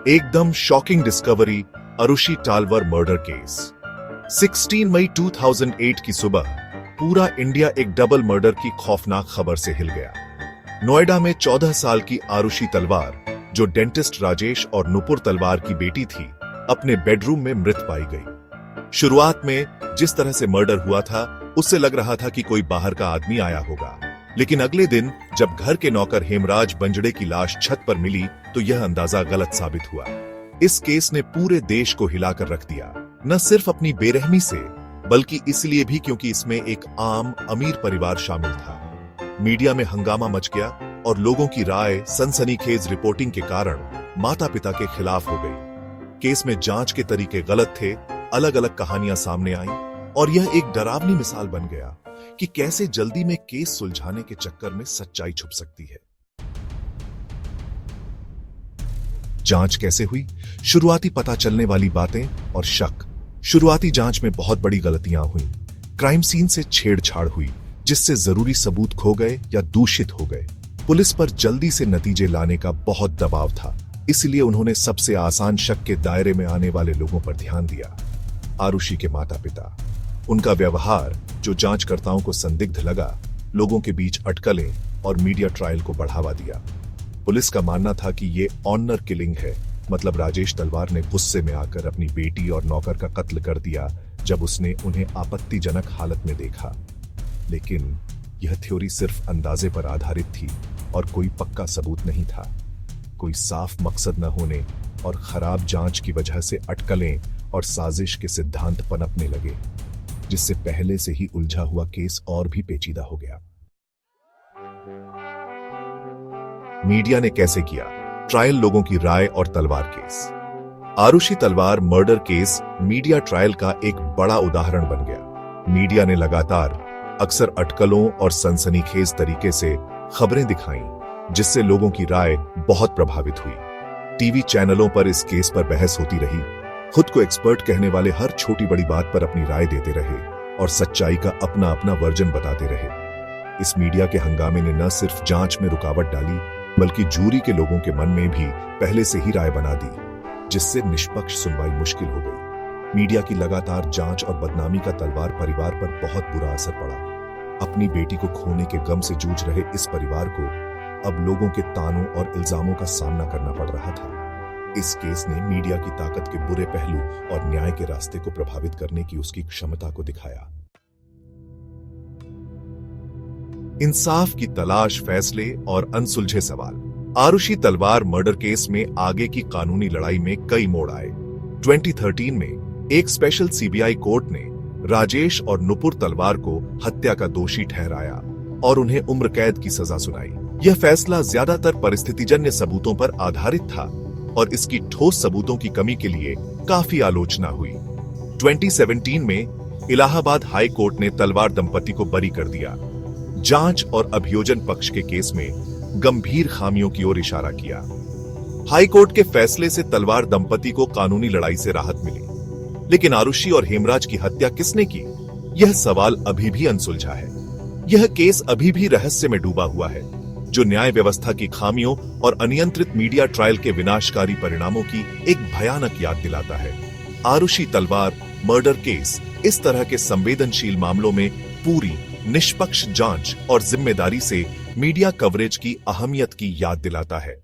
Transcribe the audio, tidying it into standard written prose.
एकदम shocking discovery, Aarushi Talwar murder case. 16 मई 2008 की सुबह पूरा इंडिया एक डबल मर्डर की खौफनाक खबर से हिल गया। नोएडा में 14 साल की आरुषि तलवार, जो डेंटिस्ट राजेश और नुपुर तलवार की बेटी थी, अपने बेडरूम में मृत पाई गई। शुरुआत में जिस तरह से मर्डर हुआ था, उससे लग रहा था कि कोई बाहर का आदमी आया होगा, लेकिन अगले दिन जब घर के नौकर हेमराज बंजड़े की लाश छत पर मिली तो यह अंदाजा गलत साबित हुआ। इस केस ने पूरे देश को हिलाकर रख दिया, न सिर्फ अपनी बेरहमी से, बल्कि इसलिए भी क्योंकि इसमें एक आम अमीर परिवार शामिल था। मीडिया में हंगामा मच गया और लोगों की राय सनसनीखेज रिपोर्टिंग के कारण माता पिता के खिलाफ हो गई। केस में जांच के तरीके गलत थे, अलग अलग कहानियां सामने आईं और यह एक डरावनी मिसाल बन गया कि कैसे जल्दी में केस सुलझाने के चक्कर में सच्चाई छुप सकती है। जांच कैसे हुई? शुरुआती पता चलने वाली बातें और शक। शुरुआती जांच में बहुत बड़ी गलतियां हुई। क्राइम सीन से छेड़छाड़ हुई, जिससे जरूरी सबूत खो गए या दूषित हो गए। पुलिस पर जल्दी से नतीजे लाने का बहुत दबाव था, इसलिए उन्होंने सबसे आसान शक के दायरे में आने वाले लोगों पर ध्यान दिया। आरुषि के माता पिता, उनका व्यवहार जो जांचकर्ताओं को संदिग्ध लगा, लोगों के बीच अटकलें और मीडिया ट्रायल को बढ़ावा दिया। पुलिस का मानना था कि ये ऑनर किलिंग है, मतलब राजेश तलवार ने गुस्से में आकर अपनी बेटी और नौकर का कत्ल कर दिया जब उसने उन्हें आपत्तिजनक हालत में देखा। लेकिन यह थ्योरी सिर्फ अंदाजे पर आधारित थी और कोई पक्का सबूत नहीं था। कोई साफ मकसद न होने और खराब जांच की वजह से अटकलें और साजिश के सिद्धांत पनपने लगे, जिससे पहले से ही उलझा हुआ केस और भी पेचीदा हो गया। मीडिया ने कैसे किया ट्रायल? लोगों की राय और तलवार केस। आरुषि तलवार मर्डर केस मीडिया ट्रायल का एक बड़ा उदाहरण बन गया। मीडिया ने लगातार अक्सर अटकलों और सनसनीखेज तरीके से खबरें दिखाईं, जिससे लोगों की राय बहुत प्रभावित हुई। टीवी चैनलों पर इस केस पर बहस होती रही। खुद को एक्सपर्ट कहने वाले हर छोटी बड़ी बात पर अपनी राय देते रहे और सच्चाई का अपना अपना वर्जन बताते रहे। इस मीडिया के हंगामे ने न सिर्फ जांच में रुकावट डाली, बल्कि जूरी के लोगों के मन में भी पहले से ही राय बना दी, जिससे निष्पक्ष सुनवाई मुश्किल हो गई। मीडिया की लगातार जांच और बदनामी का तलवार परिवार पर बहुत बुरा असर पड़ा। अपनी बेटी को खोने के गम से जूझ रहे इस परिवार को अब लोगों के तानों और इल्जामों का सामना करना पड़ रहा था। इस केस ने मीडिया की ताकत के बुरे पहलू और न्याय के रास्ते को प्रभावित करने की उसकी क्षमता को दिखाया। इंसाफ की तलाश, फैसले और अनसुलझे सवाल। आरुषि तलवार मर्डर केस में आगे की कानूनी लड़ाई में कई मोड़ आए। 2013 में एक स्पेशल सीबीआई कोर्ट ने राजेश और नुपुर तलवार को हत्या का दोषी ठहराया और उन्हें उम्र कैद की सजा सुनाई। यह फैसला ज्यादातर परिस्थितिजन्य सबूतों पर आधारित था और इसकी ठोस सबूतों की कमी के लिए काफी आलोचना हुई। 2017 में इलाहाबाद हाई कोर्ट ने तलवार दंपति को बरी कर दिया। जांच और अभियोजन पक्ष के केस में गंभीर खामियों की ओर इशारा किया। हाई कोर्ट के फैसले से तलवार दंपति को कानूनी लड़ाई से राहत मिली, लेकिन आरुषि और हेमराज की हत्या किसने की, यह सवाल अभी भी अनसुलझा है। यह केस अभी भी रहस्य में डूबा हुआ है, जो न्याय व्यवस्था की खामियों और अनियंत्रित मीडिया ट्रायल के विनाशकारी परिणामों की एक भयानक याद दिलाता है। आरुषि तलवार मर्डर केस इस तरह के संवेदनशील मामलों में पूरी निष्पक्ष जांच और जिम्मेदारी से मीडिया कवरेज की अहमियत की याद दिलाता है।